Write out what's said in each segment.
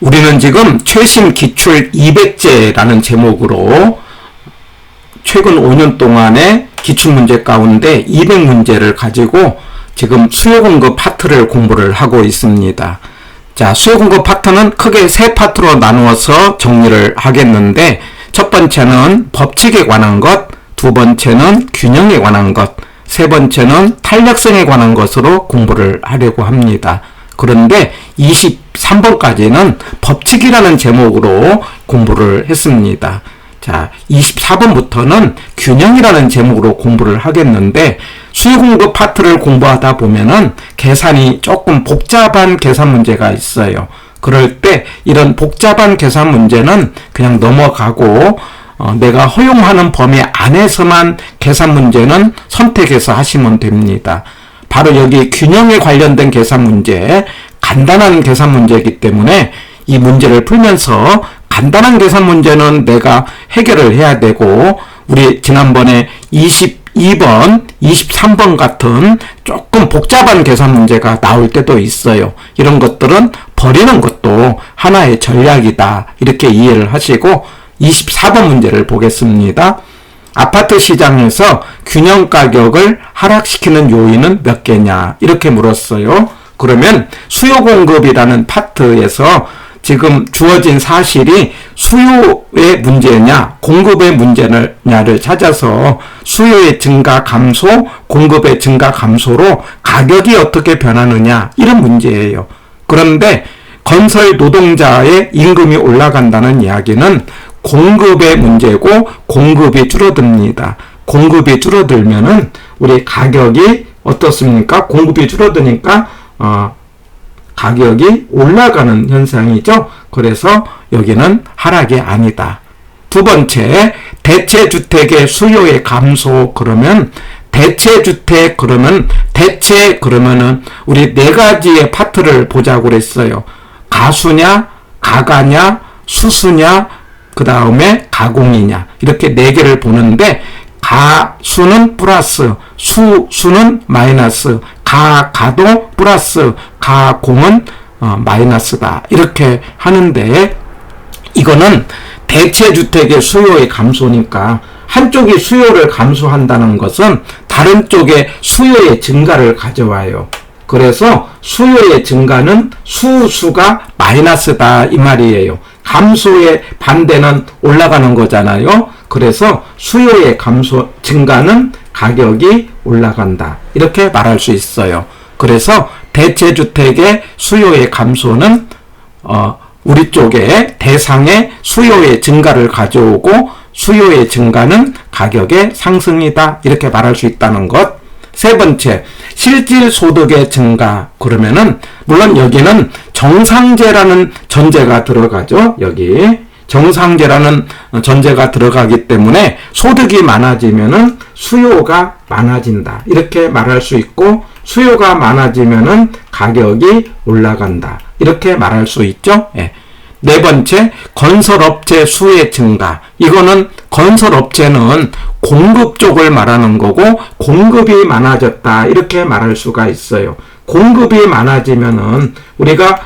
우리는 지금 최신 기출 200제라는 제목으로 최근 5년 동안의 기출문제 가운데 200문제를 가지고 지금 수요공급 파트를 공부를 하고 있습니다. 자, 수요공급 파트는 크게 세 파트로 나누어서 정리를 하겠는데, 첫 번째는 법칙에 관한 것, 두 번째는 균형에 관한 것, 세 번째는 탄력성에 관한 것으로 공부를 하려고 합니다. 그런데 23번까지는 법칙이라는 제목으로 공부를 했습니다. 자, 24번부터는 균형이라는 제목으로 공부를 하겠는데, 수요공급 파트를 공부하다 보면은 계산이 조금 복잡한 계산 문제가 있어요. 그럴 때 이런 복잡한 계산 문제는 그냥 넘어가고 내가 허용하는 범위 안에서만 계산 문제는 선택해서 하시면 됩니다. 바로 여기 균형에 관련된 계산 문제, 간단한 계산 문제이기 때문에 이 문제를 풀면서 간단한 계산 문제는 내가 해결을 해야 되고, 우리 지난번에 22번, 23번 같은 조금 복잡한 계산 문제가 나올 때도 있어요. 이런 것들은 버리는 것도 하나의 전략이다, 이렇게 이해를 하시고 24번 문제를 보겠습니다. 아파트 시장에서 균형 가격을 하락시키는 요인은 몇 개냐, 이렇게 물었어요. 그러면 수요공급이라는 파트에서 지금 주어진 사실이 수요의 문제냐 공급의 문제냐를 찾아서 수요의 증가 감소, 공급의 증가 감소로 가격이 어떻게 변하느냐, 이런 문제예요. 그런데 건설 노동자의 임금이 올라간다는 이야기는 공급의 문제고, 공급이 줄어듭니다. 공급이 줄어들면은 우리 가격이 어떻습니까? 공급이 줄어드니까 가격이 올라가는 현상이죠. 그래서 여기는 하락이 아니다. 두 번째, 대체주택의 수요의 감소. 그러면 대체주택, 그러면은 우리 네 가지의 파트를 보자고 그랬어요. 가수냐, 가가냐, 수수냐, 그 다음에 가공이냐, 이렇게 네 개를 보는데, 가수는 플러스, 수는 마이너스, 가도 플러스, 가공은 마이너스다, 이렇게 하는데, 이거는 대체주택의 수요의 감소니까 한쪽이 수요를 감소한다는 것은 다른 쪽의 수요의 증가를 가져와요. 그래서 수요의 증가는 수가 마이너스다, 이 말이에요. 감소의 반대는 올라가는 거잖아요. 그래서 수요의 증가는 가격이 올라간다, 이렇게 말할 수 있어요. 그래서 대체주택의 수요의 감소는 우리 쪽에 대상의 수요의 증가를 가져오고, 수요의 증가는 가격의 상승이다, 이렇게 말할 수 있다는 것. 세 번째, 실질 소득의 증가. 그러면은 물론 여기는 정상제라는 전제가 들어가죠. 여기 정상제라는 전제가 들어가기 때문에 소득이 많아지면은 수요가 많아진다, 이렇게 말할 수 있고, 수요가 많아지면은 가격이 올라간다, 이렇게 말할 수 있죠. 예. 네 번째, 건설업체 수의 증가. 이거는 건설업체는 공급 쪽을 말하는 거고, 공급이 많아졌다, 이렇게 말할 수가 있어요. 공급이 많아지면은 우리가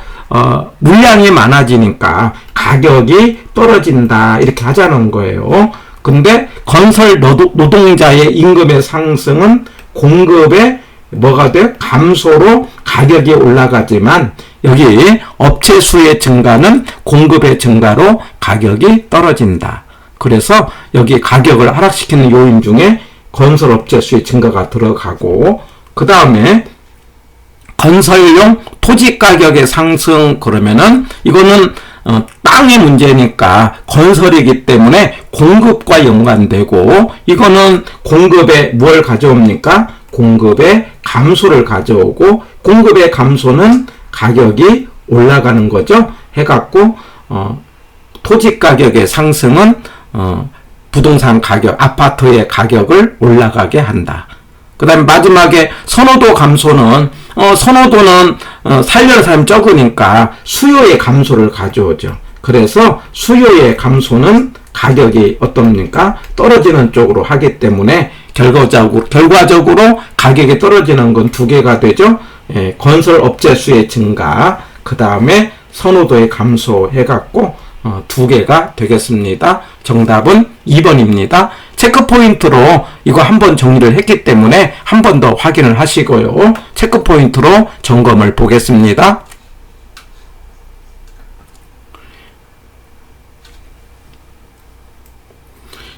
물량이 많아지니까 가격이 떨어진다, 이렇게 하자는 거예요. 근데 건설 노동자의 임금의 상승은 공급의 뭐가 돼? 감소로 가격이 올라가지만, 여기 업체 수의 증가는 공급의 증가로 가격이 떨어진다. 그래서 여기 가격을 하락시키는 요인 중에 건설업체 수의 증가가 들어가고, 그 다음에 건설용 토지 가격의 상승. 그러면은 이거는 땅의 문제니까 건설이기 때문에 공급과 연관되고, 이거는 공급에 뭘 가져옵니까? 공급의 감소를 가져오고, 공급의 감소는 가격이 올라가는 거죠. 해갖고 토지 가격의 상승은 부동산 가격, 아파트의 가격을 올라가게 한다. 그 다음에 마지막에 선호도 감소는 선호도는 살려는 사람이 적으니까 수요의 감소를 가져오죠. 그래서 수요의 감소는 가격이 어떻습니까? 떨어지는 쪽으로 하기 때문에 결과적으로 가격이 떨어지는 건 두 개가 되죠. 건설 업체 수의 증가, 그 다음에 선호도의 감소 해갖고 두 개가 되겠습니다. 정답은 2번입니다. 체크포인트로 이거 한번 정리를 했기 때문에 한 번 더 확인을 하시고요. 체크포인트로 점검을 보겠습니다.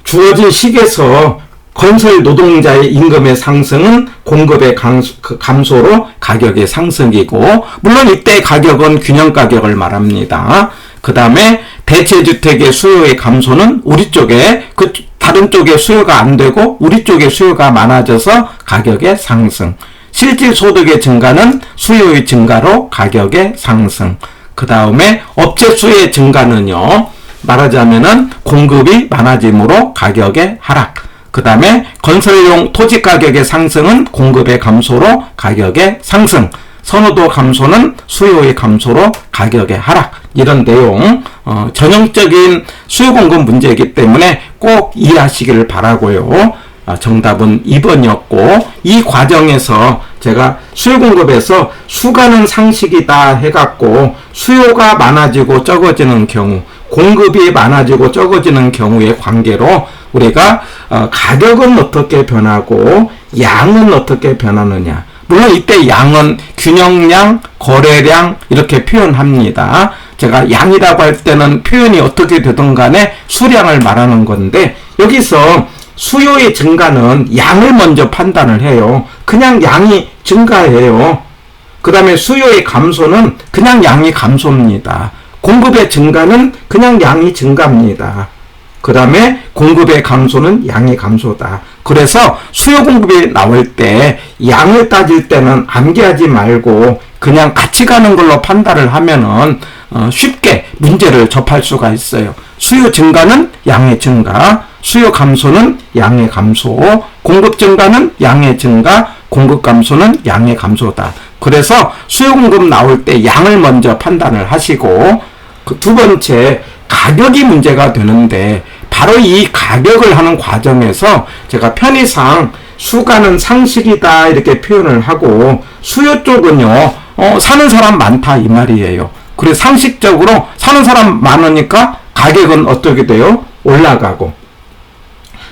주어진 식에서 건설 노동자의 임금의 상승은 공급의 감소로 가격의 상승이고, 물론 이때 가격은 균형 가격을 말합니다. 그 다음에 대체주택의 수요의 감소는 우리 쪽에 다른 쪽에 수요가 안 되고 우리 쪽에 수요가 많아져서 가격의 상승. 실질 소득의 증가는 수요의 증가로 가격의 상승. 그 다음에 업체 수의 증가는요, 말하자면은 공급이 많아짐으로 가격의 하락. 그 다음에 건설용 토지 가격의 상승은 공급의 감소로 가격의 상승. 선호도 감소는 수요의 감소로 가격의 하락. 이런 내용 전형적인 수요 공급 문제이기 때문에 꼭 이해하시기를 바라고요. 정답은 2번이었고, 이 과정에서 제가 수요 공급에서 수가는 상식이다 해갖고 수요가 많아지고 적어지는 경우, 공급이 많아지고 적어지는 경우의 관계로 우리가 가격은 어떻게 변하고 양은 어떻게 변하느냐. 물론 이때 양은 균형량, 거래량 이렇게 표현합니다. 제가 양이라고 할 때는 표현이 어떻게 되든 간에 수량을 말하는 건데, 여기서 수요의 증가는 양을 먼저 판단을 해요. 그냥 양이 증가해요. 그 다음에 수요의 감소는 그냥 양이 감소입니다. 공급의 증가는 그냥 양이 증가입니다. 그 다음에 공급의 감소는 양의 감소다. 그래서 수요 공급이 나올 때 양을 따질 때는 암기하지 말고 그냥 같이 가는 걸로 판단을 하면은 쉽게 문제를 접할 수가 있어요. 수요 증가는 양의 증가, 수요 감소는 양의 감소, 공급 증가는 양의 증가, 공급 감소는 양의 감소다. 그래서 수요 공급 나올 때 양을 먼저 판단을 하시고, 그 두 번째 가격이 문제가 되는데, 바로 이 가격을 하는 과정에서 제가 편의상 수가는 상식이다 이렇게 표현을 하고, 수요 쪽은요 사는 사람 많다 이 말이에요. 그래서 상식적으로 사는 사람 많으니까 가격은 어떻게 돼요? 올라가고,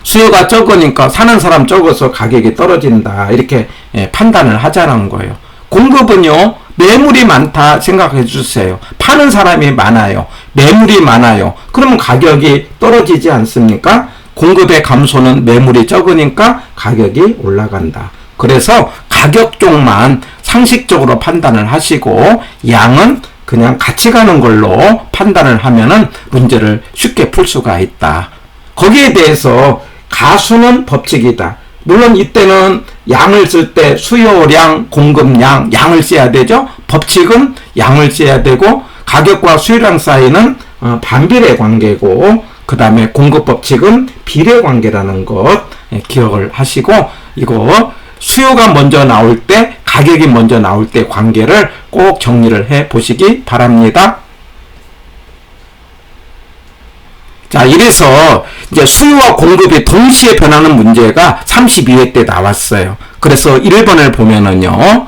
수요가 적으니까 사는 사람 적어서 가격이 떨어진다 이렇게 판단을 하자는 거예요. 공급은요, 매물이 많다 생각해 주세요. 파는 사람이 많아요. 매물이 많아요. 그러면 가격이 떨어지지 않습니까? 공급의 감소는 매물이 적으니까 가격이 올라간다. 그래서 가격 쪽만 상식적으로 판단을 하시고, 양은 그냥 같이 가는 걸로 판단을 하면은 문제를 쉽게 풀 수가 있다. 거기에 대해서 가수는 법칙이다. 물론 이때는 양을 쓸 때 수요량, 공급량, 양을 써야 되죠. 법칙은 양을 써야 되고, 가격과 수요량 사이는 반비례 관계고, 그 다음에 공급 법칙은 비례 관계라는 것 기억을 하시고, 이거 수요가 먼저 나올 때, 가격이 먼저 나올 때 관계를 꼭 정리를 해 보시기 바랍니다. 자, 이래서 이제 수요와 공급이 동시에 변하는 문제가 32회 때 나왔어요. 그래서 1번을 보면은요,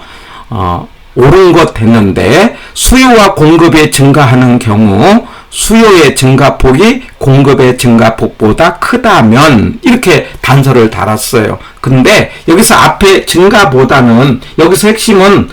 옳은 것 됐는데, 수요와 공급이 증가하는 경우 수요의 증가폭이 공급의 증가폭보다 크다면, 이렇게 단서를 달았어요. 근데 여기서 앞에 증가보다는, 여기서 핵심은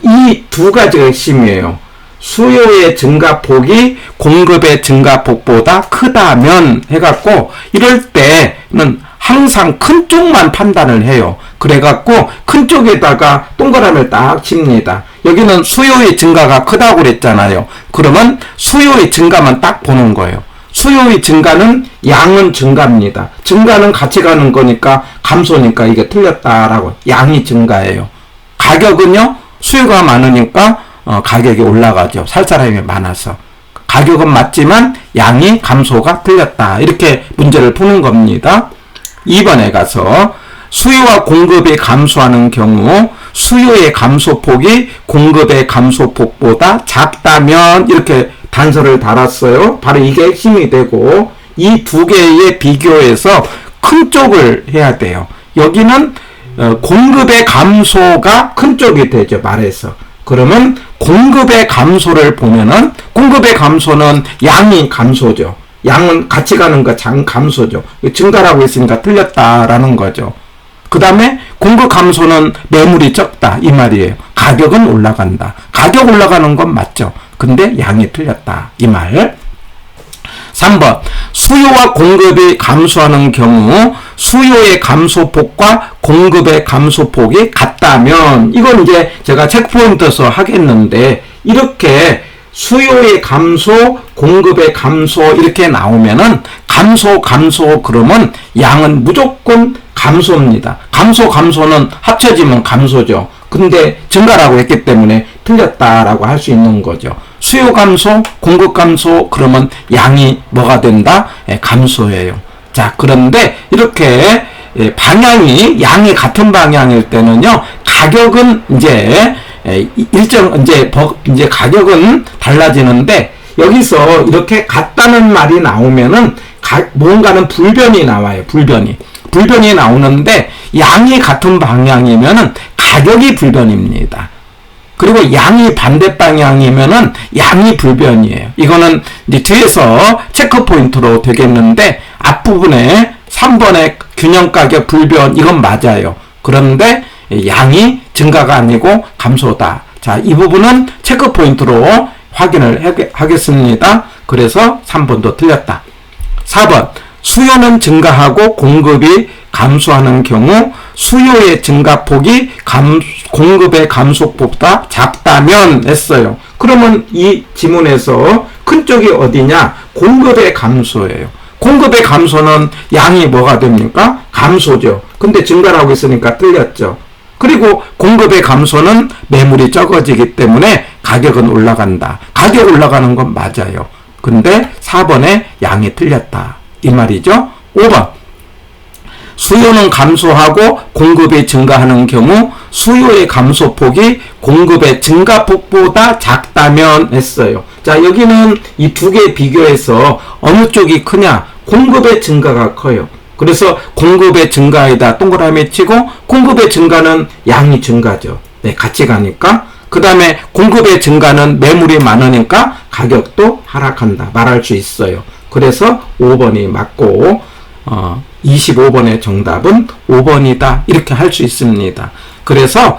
이 두 가지가 핵심이에요. 수요의 증가폭이 공급의 증가폭보다 크다면 해갖고, 이럴 때는 항상 큰 쪽만 판단을 해요. 그래갖고 큰 쪽에다가 동그라미를 딱 칩니다. 여기는 수요의 증가가 크다고 그랬잖아요. 그러면 수요의 증가만 딱 보는 거예요. 수요의 증가는 양은 증가입니다. 증가는 같이 가는 거니까 감소니까 이게 틀렸다라고. 양이 증가해요. 가격은요, 수요가 많으니까 가격이 올라가죠. 살 사람이 많아서. 가격은 맞지만 양이 감소가 틀렸다. 이렇게 문제를 푸는 겁니다. 2번에 가서 수요와 공급이 감소하는 경우 수요의 감소폭이 공급의 감소폭보다 작다면, 이렇게 단서를 달았어요. 바로 이게 핵심이 되고, 이 두 개의 비교해서 큰 쪽을 해야 돼요. 여기는 공급의 감소가 큰 쪽이 되죠, 말해서. 그러면 공급의 감소를 보면은 공급의 감소는 양이 감소죠. 양은 같이 가는 거 감소죠. 증가라고 했으니까 틀렸다라는 거죠. 그 다음에 공급 감소는 매물이 적다 이 말이에요. 가격은 올라간다. 가격 올라가는 건 맞죠. 근데 양이 틀렸다 이 말. 3번 수요와 공급이 감소하는 경우 수요의 감소폭과 공급의 감소폭이 같다면, 이건 이제 제가 체크포인트에서 하겠는데, 이렇게 수요의 감소, 공급의 감소 이렇게 나오면은 감소 그러면 양은 무조건 감소입니다. 감소는 합쳐지면 감소죠. 근데 증가라고 했기 때문에 틀렸다라고 할 수 있는 거죠. 수요 감소, 공급 감소 그러면 양이 뭐가 된다? 감소예요. 자, 그런데 이렇게 방향이 양이 같은 방향일 때는요, 가격은 이제 이제 가격은 달라지는데, 여기서 이렇게 같다는 말이 나오면은 뭔가는 불변이 나와요. 불변이 나오는데, 양이 같은 방향이면은 가격이 불변입니다. 그리고 양이 반대 방향이면은 양이 불변이에요. 이거는 이제 뒤에서 체크 포인트로 되겠는데, 앞부분에 3번의 균형 가격 불변, 이건 맞아요. 그런데 양이 증가가 아니고 감소다. 자, 이 부분은 체크 포인트로 확인을 하겠습니다. 그래서 3번도 틀렸다. 4번 수요는 증가하고 공급이 감소하는 경우 수요의 증가폭이 공급의 감소폭보다 작다면 했어요. 그러면 이 지문에서 큰 쪽이 어디냐? 공급의 감소예요. 공급의 감소는 양이 뭐가 됩니까? 감소죠. 근데 증가라고 했으니까 틀렸죠. 그리고 공급의 감소는 매물이 적어지기 때문에 가격은 올라간다. 가격 올라가는 건 맞아요. 근데 4번에 양이 틀렸다 이 말이죠. 5번 수요는 감소하고 공급이 증가하는 경우 수요의 감소폭이 공급의 증가폭보다 작다면 했어요. 자, 여기는 이 두 개 비교해서 어느 쪽이 크냐? 공급의 증가가 커요. 그래서 공급의 증가에다 동그라미 치고, 공급의 증가는 양이 증가죠. 네, 같이 가니까. 그 다음에 공급의 증가는 매물이 많으니까 가격도 하락한다 말할 수 있어요. 그래서 5번이 맞고 25번의 정답은 5번이다 이렇게 할 수 있습니다. 그래서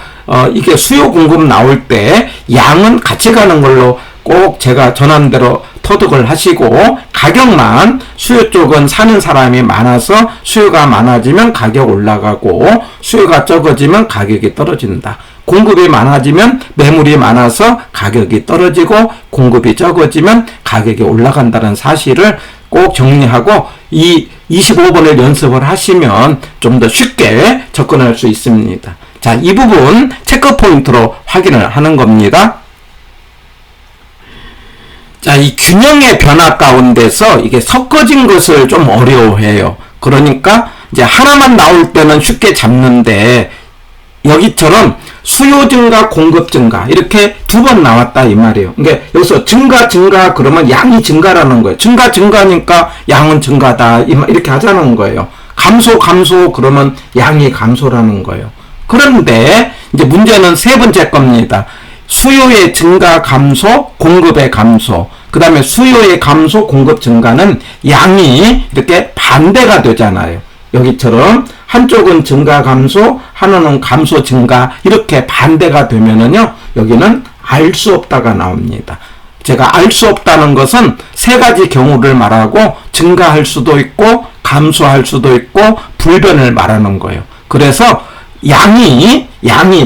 이게 수요 공급 나올 때 양은 같이 가는 걸로 꼭 제가 전한 대로 터득을 하시고, 가격만 수요 쪽은 사는 사람이 많아서 수요가 많아지면 가격 올라가고, 수요가 적어지면 가격이 떨어진다. 공급이 많아지면 매물이 많아서 가격이 떨어지고, 공급이 적어지면 가격이 올라간다는 사실을 꼭 정리하고, 이 25번을 연습을 하시면 좀 더 쉽게 접근할 수 있습니다. 자, 이 부분 체크 포인트로 확인을 하는 겁니다. 자, 이 균형의 변화 가운데서 이게 섞어진 것을 좀 어려워해요. 그러니까 이제 하나만 나올 때는 쉽게 잡는데, 여기처럼 수요 증가, 공급 증가 이렇게 두 번 나왔다 이 말이에요. 그러니까 여기서 증가 그러면 양이 증가라는 거예요. 증가니까 양은 증가다 이렇게 하자는 거예요. 감소 그러면 양이 감소라는 거예요. 그런데 이제 문제는 세 번째 겁니다. 수요의 증가 감소, 공급의 감소. 그 다음에 수요의 감소, 공급 증가는 양이 이렇게 반대가 되잖아요. 여기처럼 한쪽은 증가 감소, 하나는 감소 증가 이렇게 반대가 되면은요, 여기는 알 수 없다가 나옵니다. 제가 알 수 없다는 것은 세 가지 경우를 말하고, 증가할 수도 있고 감소할 수도 있고 불변을 말하는 거예요. 그래서 양이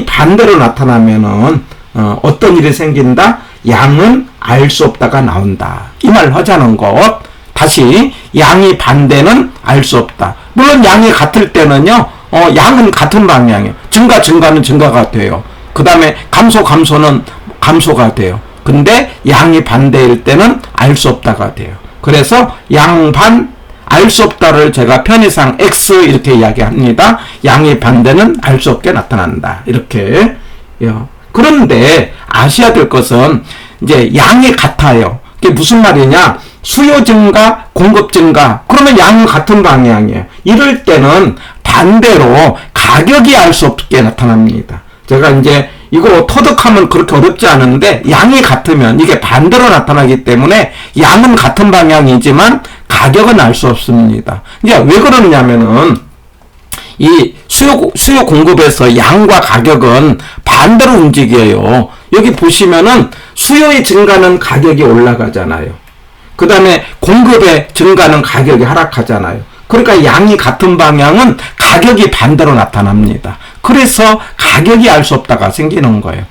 반대로 나타나면은 어떤 일이 생긴다? 양은 알 수 없다가 나온다. 이 말 하자는 것. 다시 양이 반대는 알 수 없다. 물론 양이 같을 때는요, 양은 같은 방향이에요. 증가는 증가가 돼요. 그 다음에 감소는 감소가 돼요. 근데 양이 반대일 때는 알 수 없다가 돼요. 그래서 양반 알 수 없다를 제가 편의상 X 이렇게 이야기합니다. 양이 반대는 알 수 없게 나타난다. 이렇게. 그런데 아셔야 될 것은 이제 양이 같아요. 그게 무슨 말이냐? 수요 증가, 공급 증가. 그러면 양은 같은 방향이에요. 이럴 때는 반대로 가격이 알 수 없게 나타납니다. 제가 이제 이거 터득하면 그렇게 어렵지 않은데 양이 같으면 이게 반대로 나타나기 때문에 양은 같은 방향이지만 가격은 알 수 없습니다. 이제 왜 그러냐면은 이 수요 공급에서 양과 가격은 반대로 움직여요. 여기 보시면은 수요의 증가는 가격이 올라가잖아요. 그 다음에 공급의 증가는 가격이 하락하잖아요. 그러니까 양이 같은 방향은 가격이 반대로 나타납니다. 그래서 가격이 알 수 없다가 생기는 거예요.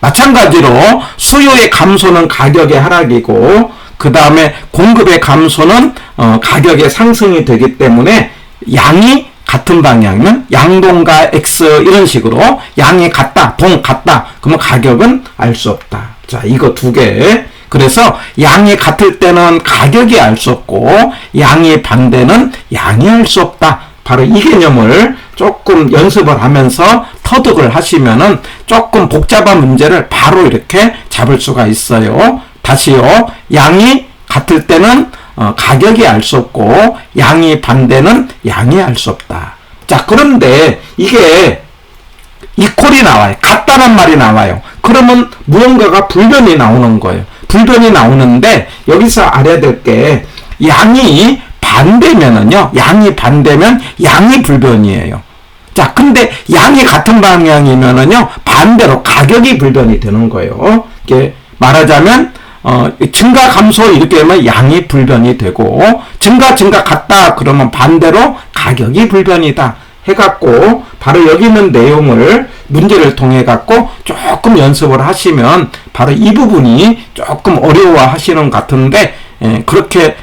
마찬가지로 수요의 감소는 가격의 하락이고 그 다음에 공급의 감소는 가격의 상승이 되기 때문에 양이 같은 방향이면 양동과 X 이런 식으로 양이 같다, 동 같다. 그러면 가격은 알 수 없다. 자, 이거 두 개. 그래서 양이 같을 때는 가격이 알 수 없고 양이 반대는 양이 알 수 없다. 바로 이 개념을 조금 연습을 하면서 터득을 하시면은 조금 복잡한 문제를 바로 이렇게 잡을 수가 있어요. 다시요. 양이 같을 때는 가격이 알 수 없고 양이 반대는 양이 알 수 없다. 자, 그런데 이게 이퀄이 나와요. 같다는 말이 나와요. 그러면 무언가가 불변이 나오는 거예요. 불변이 나오는데 여기서 알아야 될 게 양이 반대면은요. 양이 반대면 양이 불변이에요. 자, 근데 양이 같은 방향이면은요. 반대로 가격이 불변이 되는 거예요. 이게 말하자면 증가 감소 이렇게 되면 양이 불변이 되고 증가 같다 그러면 반대로 가격이 불변이다 해갖고 바로 여기 있는 내용을 문제를 통해 갖고 조금 연습을 하시면 바로 이 부분이 조금 어려워하시는 것 같은데 그렇게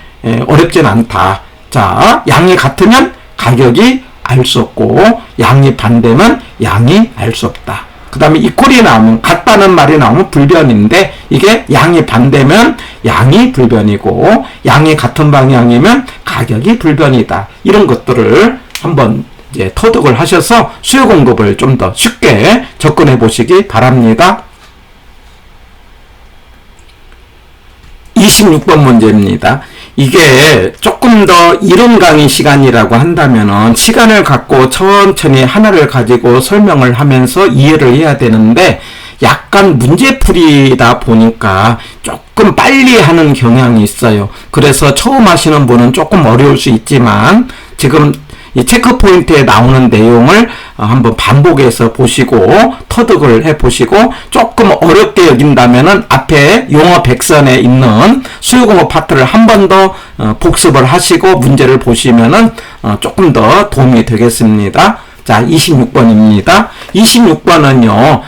어렵진 않다. 자, 양이 같으면 가격이 알 수 없고 양이 반대면 양이 알 수 없다. 그 다음에 이퀄이 나오면 같다는 말이 나오면 불변인데 이게 양이 반대면 양이 불변이고 양이 같은 방향이면 가격이 불변이다. 이런 것들을 한번 이제 터득을 하셔서 수요 공급을 좀 더 쉽게 접근해 보시기 바랍니다. 26번 문제입니다. 이게 조금 더 이론 강의 시간이라고 한다면은 시간을 갖고 천천히 하나를 가지고 설명을 하면서 이해를 해야 되는데 약간 문제풀이다 보니까 조금 빨리 하는 경향이 있어요. 그래서 처음 하시는 분은 조금 어려울 수 있지만 지금 이 체크 포인트에 나오는 내용을 한번 반복해서 보시고 터득을 해 보시고 조금 어렵게 여긴다면은 앞에 용어 백선에 있는 수요공업 파트를 한 번 더 복습을 하시고 문제를 보시면은 조금 더 도움이 되겠습니다. 자, 26번입니다. 26번은요.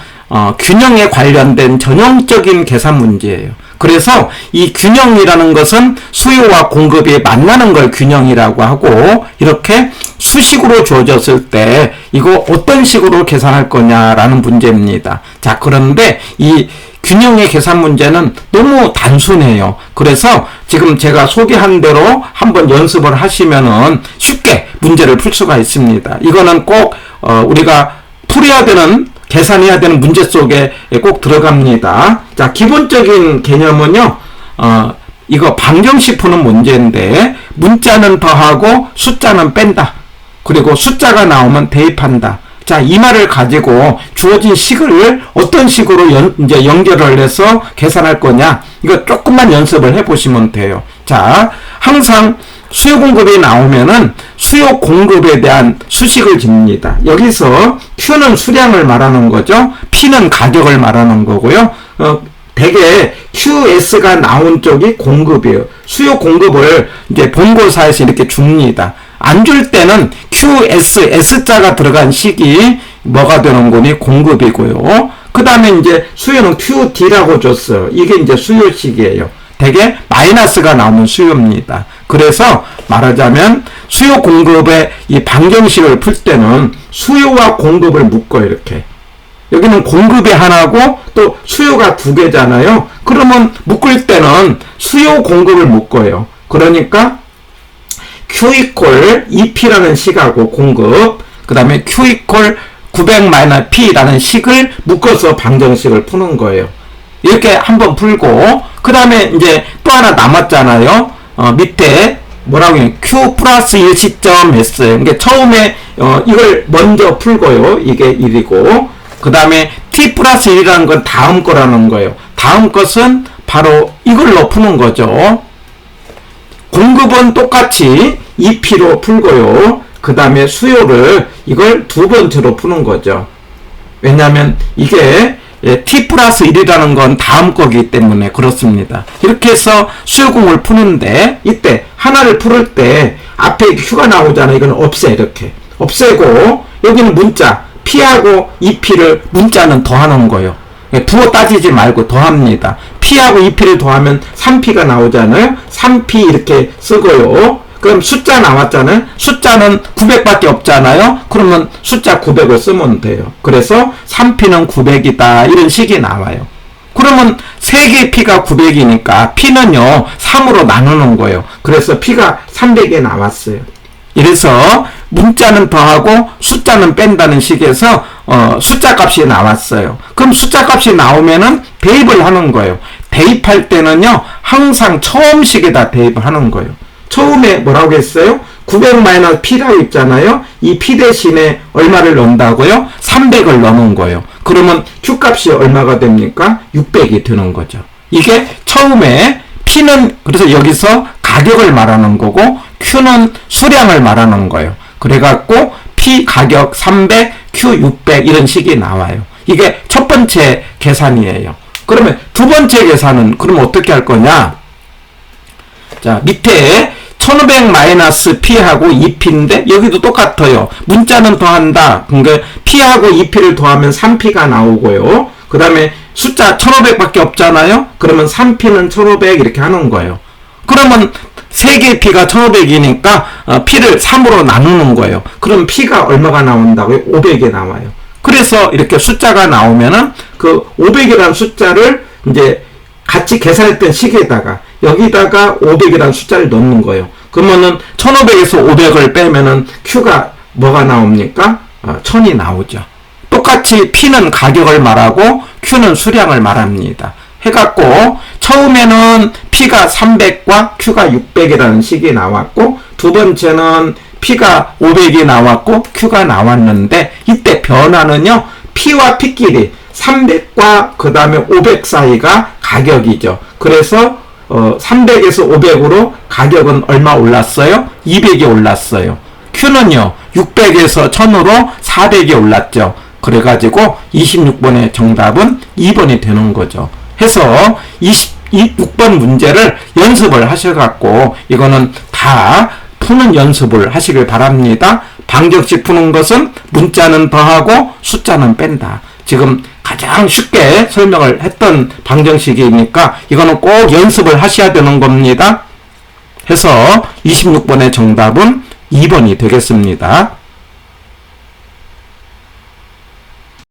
균형에 관련된 전형적인 계산 문제예요. 그래서 이 균형이라는 것은 수요와 공급이 만나는 걸 균형이라고 하고 이렇게 수식으로 주어졌을 때 이거 어떤 식으로 계산할 거냐라는 문제입니다. 자, 그런데 이 균형의 계산 문제는 너무 단순해요. 그래서 지금 제가 소개한 대로 한번 연습을 하시면은 쉽게 문제를 풀 수가 있습니다. 이거는 꼭 우리가 풀어야 되는 계산해야 되는 문제 속에 꼭 들어갑니다. 자, 기본적인 개념은요, 이거 방정식 푸는 문제인데, 문자는 더하고 숫자는 뺀다. 그리고 숫자가 나오면 대입한다. 자, 이 말을 가지고 주어진 식을 어떤 식으로 이제 연결을 해서 계산할 거냐, 이거 조금만 연습을 해보시면 돼요. 자, 항상 수요 공급이 나오면은 수요 공급에 대한 수식을 집니다. 여기서 Q는 수량을 말하는 거죠. P는 가격을 말하는 거고요. 대개 QS가 나온 쪽이 공급이에요. 수요 공급을 이제 본고사에서 이렇게 줍니다. 안 줄 때는 QS, S자가 들어간 식이 뭐가 되는 거니? 공급이고요. 그 다음에 이제 수요는 QD라고 줬어요. 이게 이제 수요식이에요. 대개 마이너스가 나오는 수요입니다. 그래서 말하자면 수요 공급의 이 방정식을 풀 때는 수요와 공급을 묶어요. 이렇게. 여기는 공급이 하나고 또 수요가 두 개잖아요. 그러면 묶을 때는 수요 공급을 묶어요. 그러니까 Q 이퀄 EP라는 식하고 공급, 그 다음에 Q 이퀄 900-P라는 식을 묶어서 방정식을 푸는 거예요. 이렇게 한번 풀고 그 다음에 이제 또 하나 남았잖아요. 밑에 뭐라고 해요? Q 플러스 1 시점 했어요. 그러니까 처음에 이걸 먼저 풀고요. 이게 1이고 그 다음에 t 플러스 1이라는 건 다음 거라는 거예요. 다음 것은 바로 이걸로 푸는 거죠. 공급은 똑같이 2p로 풀고요. 그 다음에 수요를 이걸 두 번째로 푸는 거죠. 왜냐하면 이게 t 플러스 1이라는 건 다음 거기 때문에 그렇습니다. 이렇게 해서 수요공을 푸는데 이때 하나를 풀을 때 앞에 q가 나오잖아요. 이건 없애. 이렇게 없애고 여기는 문자 p하고 2p를 문자는 더하는 거예요. 부호 따지지 말고 더합니다. p하고 2p를 더하면 3p가 나오잖아요. 3p 이렇게 쓰고요. 그럼 숫자 나왔잖아요. 숫자는 900밖에 없잖아요. 그러면 숫자 900을 쓰면 돼요. 그래서 3p는 900이다. 이런 식이 나와요. 그러면 3개의 p가 900이니까 p는요 3으로 나누는 거예요. 그래서 p가 300에 나왔어요. 이래서 문자는 더하고 숫자는 뺀다는 식에서 숫자 값이 나왔어요. 그럼 숫자 값이 나오면은 대입을 하는 거예요. 대입할 때는요 항상 처음식에다 대입을 하는 거예요. 처음에 뭐라고 했어요? 900-p라고 있잖아요. 이 p 대신에 얼마를 넣는다고요? 300을 넣는 거예요. 그러면 q값이 얼마가 됩니까? 600이 되는 거죠. 이게 처음에 p는 그래서 여기서 가격을 말하는 거고 q는 수량을 말하는 거예요. 그래갖고 p 가격 300, q 600 이런 식이 나와요. 이게 첫 번째 계산이에요. 그러면 두 번째 계산은 그럼 어떻게 할 거냐? 자, 밑에 1500-p하고 2p인데 여기도 똑같아요. 문자는 더한다. 그러니까 p하고 2p를 더하면 3p가 나오고요. 그 다음에 숫자 1500밖에 없잖아요. 그러면 3p는 1500 이렇게 하는 거예요. 그러면 3개의 p가 1500이니까 p를 3으로 나누는 거예요. 그럼 p가 얼마가 나온다고요? 500이 나와요. 그래서 이렇게 숫자가 나오면은 그 500이라는 숫자를 이제 같이 계산했던 식에다가 여기다가 500이라는 숫자를 넣는 거예요. 그러면은 1500에서 500을 빼면은 q가 뭐가 나옵니까? 1000이 나오죠. 똑같이 p는 가격을 말하고 q는 수량을 말합니다. 해갖고 처음에는 p가 300과 q가 600이라는 식이 나왔고 두 번째는 p가 500이 나왔고 q가 나왔는데 이때 변화는요 p와 p끼리 300과 그 다음에 500 사이가 가격이죠. 그래서 300에서 500으로 가격은 얼마 올랐어요? 200이 올랐어요. q는요 600에서 1000으로 400이 올랐죠. 그래가지고 26번의 정답은 2번이 되는 거죠. 해서 26번 문제를 연습을 하셔갖고 이거는 다 푸는 연습을 하시길 바랍니다. 방정식 푸는 것은 문자는 더하고 숫자는 뺀다. 지금 가장 쉽게 설명을 했던 방정식이니까 이거는 꼭 연습을 하셔야 되는 겁니다. 해서 26번의 정답은 2번이 되겠습니다.